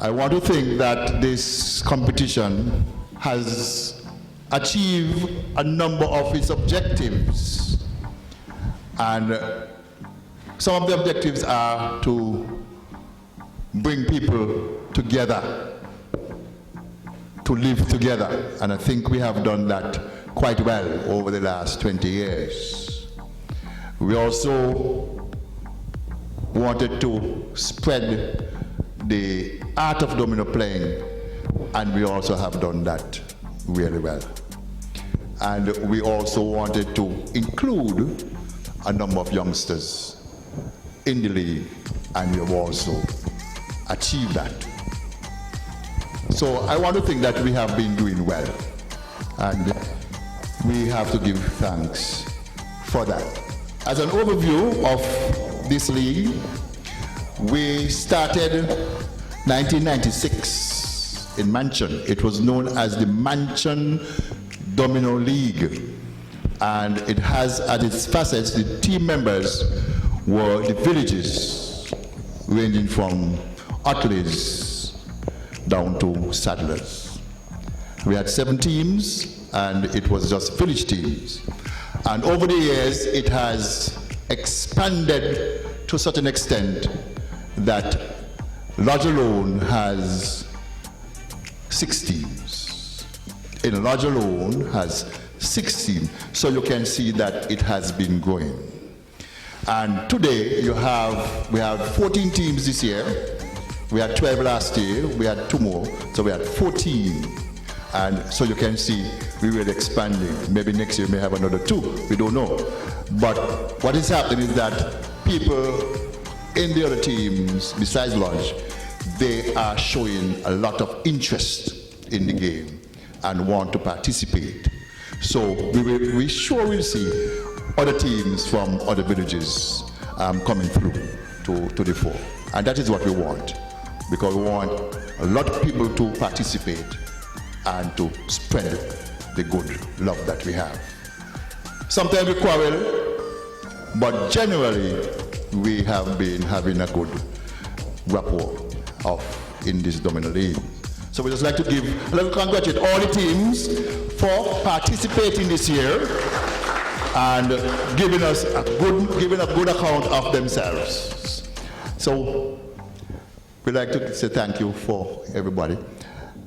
I want to think that this competition has achieved a number of its objectives. And some of the objectives are to bring people together, to live together. And I think we have done that quite well over the last 20 years. We also wanted to spread the art of domino playing, and we also have done that really well. And we also wanted to include a number of youngsters in the league, and we have also achieved that. So I want to think that we have been doing well, and we have to give thanks for that. As an overview of this league, we started 1996 in Mansion. It was known as the Mansion Domino League, and it has at its facets, the team members were the villages ranging from Otleys down to Saddlers. We had 7 teams, and it was just village teams. And over the years, it has expanded to such an extent that Lodge alone has 6 teams. In Lodge alone has 16. So you can see that it has been growing. And today we have 14 teams this year. We had 12 last year. We had 2 more. So we had 14. And so you can see we will expanding. Maybe next year we may have another 2. We don't know. But what is happening is that people in the other teams, besides Lodge, they are showing a lot of interest in the game and want to participate. So we sure will see other teams from other villages coming through to the fore. And that is what we want, because we want a lot of people to participate and to spread the good love that we have. Sometimes we quarrel, but generally we have been having a good rapport in this Domino League. So we just like to congratulate all the teams for participating this year and giving a good account of themselves. So we'd like to say thank you for everybody.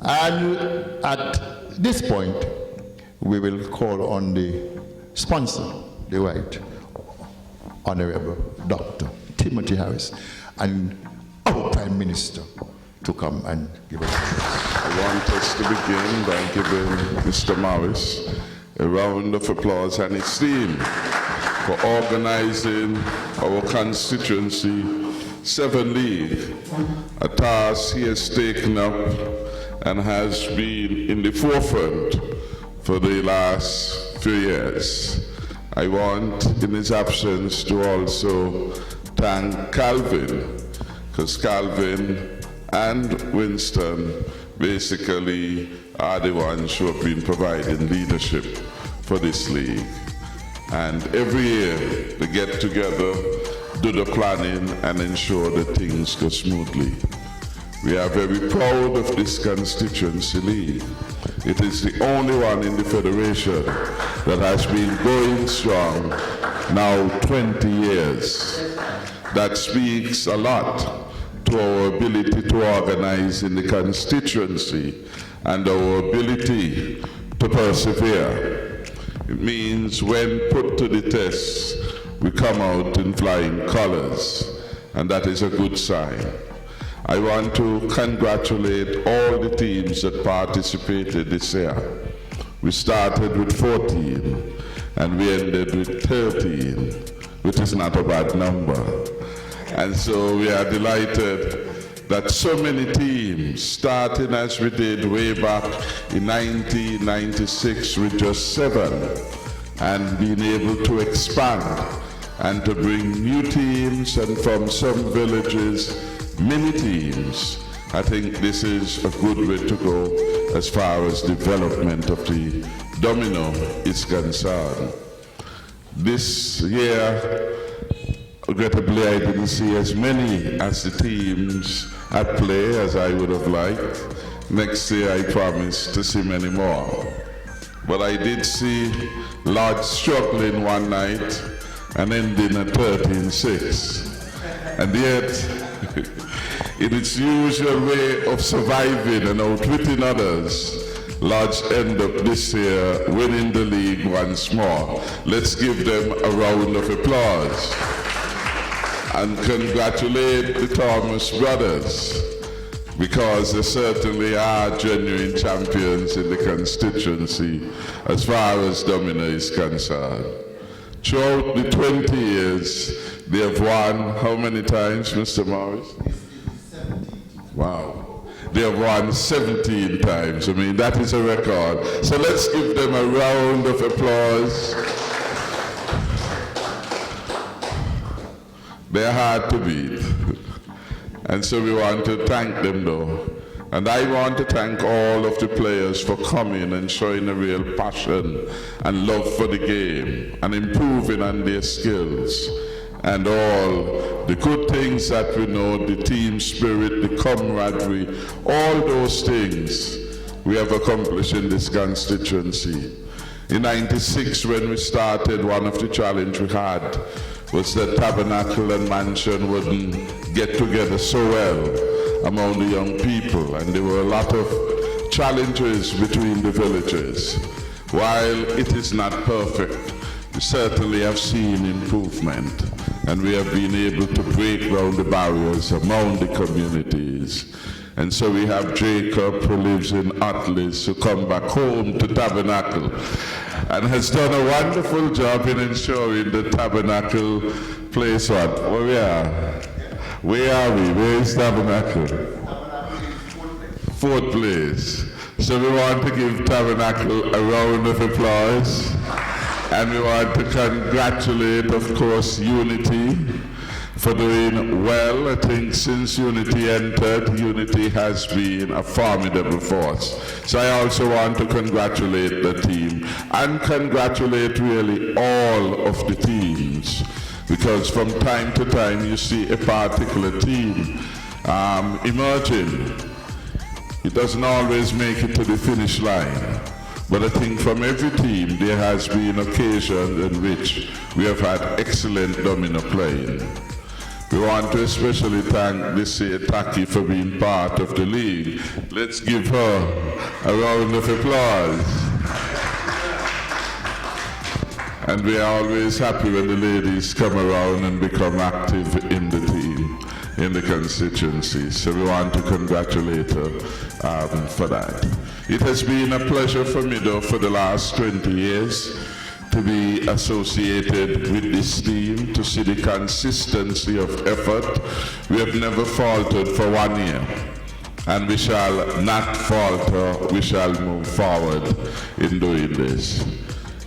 And at this point, we will call on the sponsor, the Right Honorable Dr. Timothy Harris, and our Prime Minister to come and give us. I want us to begin by giving Mr. Morris a round of applause and his team for organizing our constituency 7 League, a task he has taken up and has been in the forefront for the last few years. I want, in his absence, to also thank Calvin, because Calvin and Winston basically are the ones who have been providing leadership for this league. And every year they get together, do the planning, and ensure that things go smoothly. We are very proud of this constituency league. It is the only one in the Federation that has been going strong now 20 years. That speaks a lot to our ability to organize in the constituency and our ability to persevere. It means when put to the test, we come out in flying colors, and that is a good sign. I want to congratulate all the teams that participated this year. We started with 14 and we ended with 13, which is not a bad number. And so we are delighted that so many teams, starting as we did way back in 1996 with just 7, and being able to expand and to bring new teams, and from some villages, many teams. I think this is a good way to go as far as development of the Domino is concerned. This year, regrettably I didn't see as many as the teams at play as I would have liked. Next year I promise to see many more. But I did see Lodge struggling one night and ending at 13-6. And yet, in its usual way of surviving and outwitting others, Lodge end up this year winning the league once more. Let's give them a round of applause and congratulate the Thomas brothers, because they certainly are genuine champions in the constituency as far as Domino is concerned. Throughout the 20 years, they have won how many times, Mr. Morris? 17. Wow. They have won 17 times. I mean, that is a record. So let's give them a round of applause. They're hard to beat. And so we want to thank them though. And I want to thank all of the players for coming and showing a real passion and love for the game and improving on their skills and all the good things that we know, the team spirit, the camaraderie, all those things we have accomplished in this constituency. In '96, when we started, one of the challenges we had was that Tabernacle and Mansion wouldn't get together so well among the young people, and there were a lot of challenges between the villages. While it is not perfect, we certainly have seen improvement, and we have been able to break down the barriers among the communities. And so we have Jacob, who lives in Atlas, who come back home to Tabernacle and has done a wonderful job in ensuring the Tabernacle plays what? Where we are? Where are we? Where is Tabernacle? Fourth place. So we want to give Tabernacle a round of applause. And we want to congratulate, of course, Unity for doing well. I think since Unity entered, Unity has been a formidable force. So I also want to congratulate the team and congratulate really all of the teams, because from time to time you see a particular team emerging. It doesn't always make it to the finish line. But I think from every team there has been occasions in which we have had excellent domino playing. We want to especially thank this Taki for being part of the league. Let's give her a round of applause. And we are always happy when the ladies come around and become active in the team, in the constituency. So we want to congratulate her for that. It has been a pleasure for me though for the last 20 years to be associated with this team, to see the consistency of effort. We have never faltered for 1 year, and we shall not falter, we shall move forward in doing this.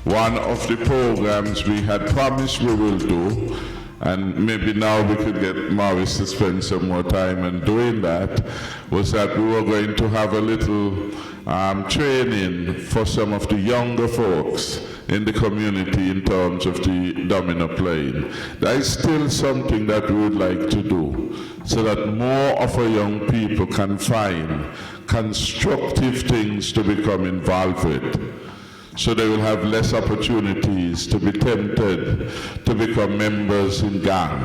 One of the programs we had promised we will do, and maybe now we could get Morris to spend some more time in doing that, was that we were going to have a little training for some of the younger folks in the community in terms of the domino playing. That is still something that we would like to do, so that more of our young people can find constructive things to become involved with. So they will have less opportunities to be tempted to become members in gang.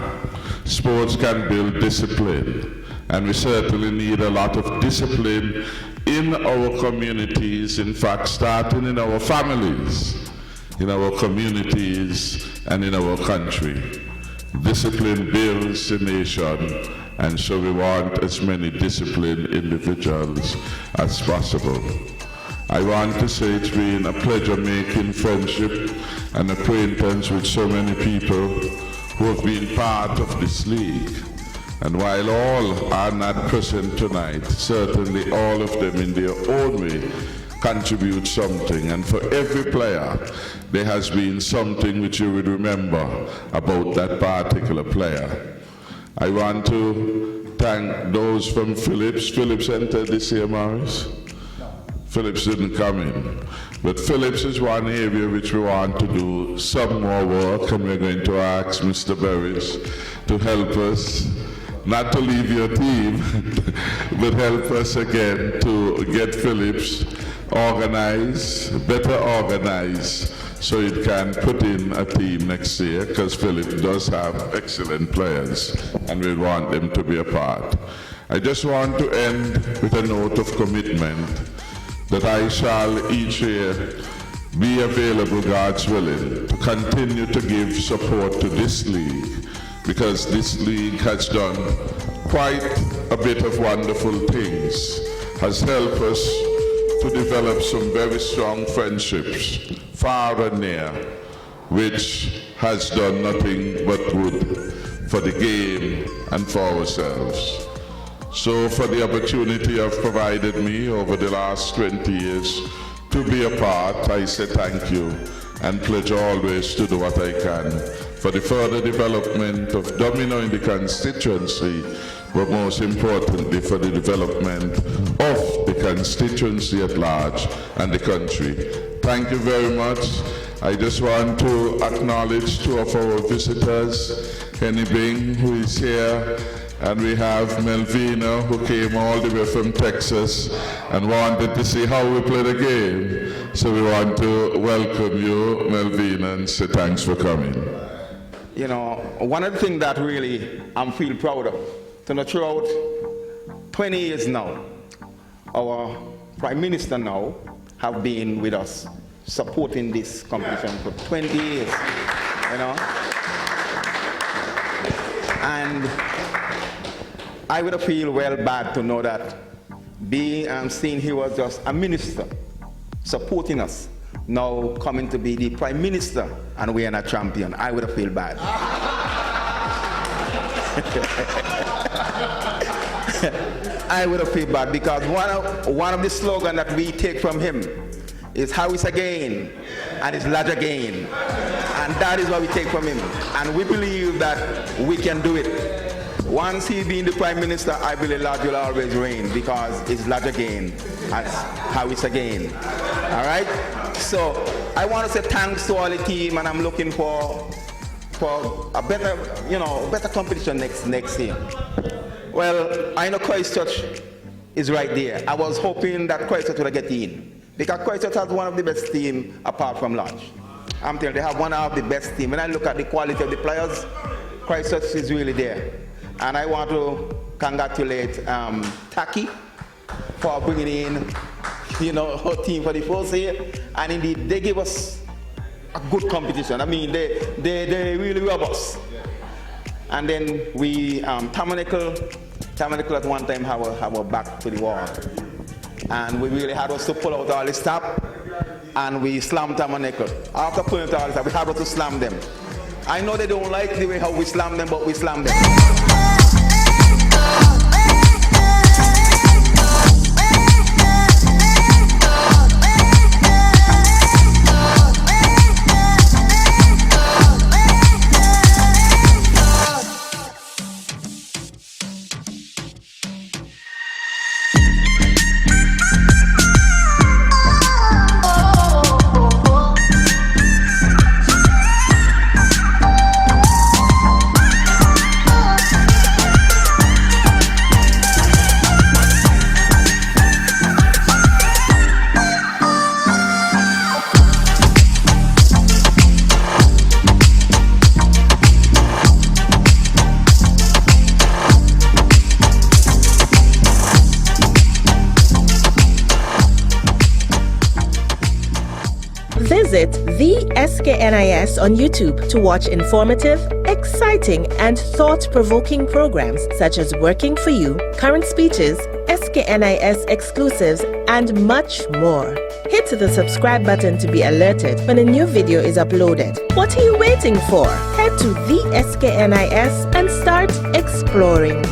Sports can build discipline, and we certainly need a lot of discipline in our communities, in fact starting in our families, in our communities, and in our country. Discipline builds a nation, and so we want as many disciplined individuals as possible. I want to say it's been a pleasure making friendship and acquaintance with so many people who have been part of this league. And while all are not present tonight, certainly all of them in their own way contribute something. And for every player, there has been something which you would remember about that particular player. I want to thank those from Phillips. Phillips entered this year, Morris? Phillips didn't come in. But Phillips is one area which we want to do some more work, and we're going to ask Mr. Berries to help us, not to leave your team, but help us again to get Phillips organized, better organized, so it can put in a team next year, because Phillips does have excellent players, and we want them to be a part. I just want to end with a note of commitment that I shall each year be available, God's willing, to continue to give support to this league, because this league has done quite a bit of wonderful things, has helped us to develop some very strong friendships, far and near, which has done nothing but good for the game and for ourselves. So for the opportunity you have provided me over the last 20 years to be a part, I say thank you and pledge always to do what I can for the further development of Domino in the constituency, but most importantly for the development of the constituency at large and the country. Thank you very much. I just want to acknowledge two of our visitors, Henny Bing, who is here, and we have Melvina, who came all the way from Texas and wanted to see how we play the game. So we want to welcome you, Melvina, and say thanks for coming. You know, one of the things that really I'm feel proud of, to know throughout 20 years now, our Prime Minister now have been with us, supporting this competition for 20 years, you know. And I would feel well bad to know that seeing he was just a minister supporting us, now coming to be the Prime Minister and we are not champion. I would feel bad. I would feel bad because one of the slogans that we take from him is how it's again and it's large again. And that is what we take from him. And we believe that we can do it. Once he being the Prime Minister, I believe large will always reign because it's large again. That's how it's again. All right? So I want to say thanks to all the team, and I'm looking for a better, better competition next year. Well, I know Christchurch is right there. I was hoping that Christchurch would get in because Christchurch has one of the best teams apart from Lodge. I'm telling you, they have one of the best teams. When I look at the quality of the players, Christchurch is really there. And I want to congratulate Taki for bringing in, her team for the first year. And indeed, they gave us a good competition. I mean, they really robbed us. And then we, Tabernacle at one time have our back to the wall. And we really had us to pull out all the stuff, and we slammed Tabernacle. After pulling out all the stuff, we had us to slam them. I know they don't like the way how we slam them, but we slam them. Visit the SKNIS on YouTube to watch informative, exciting, and thought-provoking programs such as Working for You, Current Speeches, SKNIS exclusives, and much more. Hit the subscribe button to be alerted when a new video is uploaded. What are you waiting for? Head to the SKNIS and start exploring.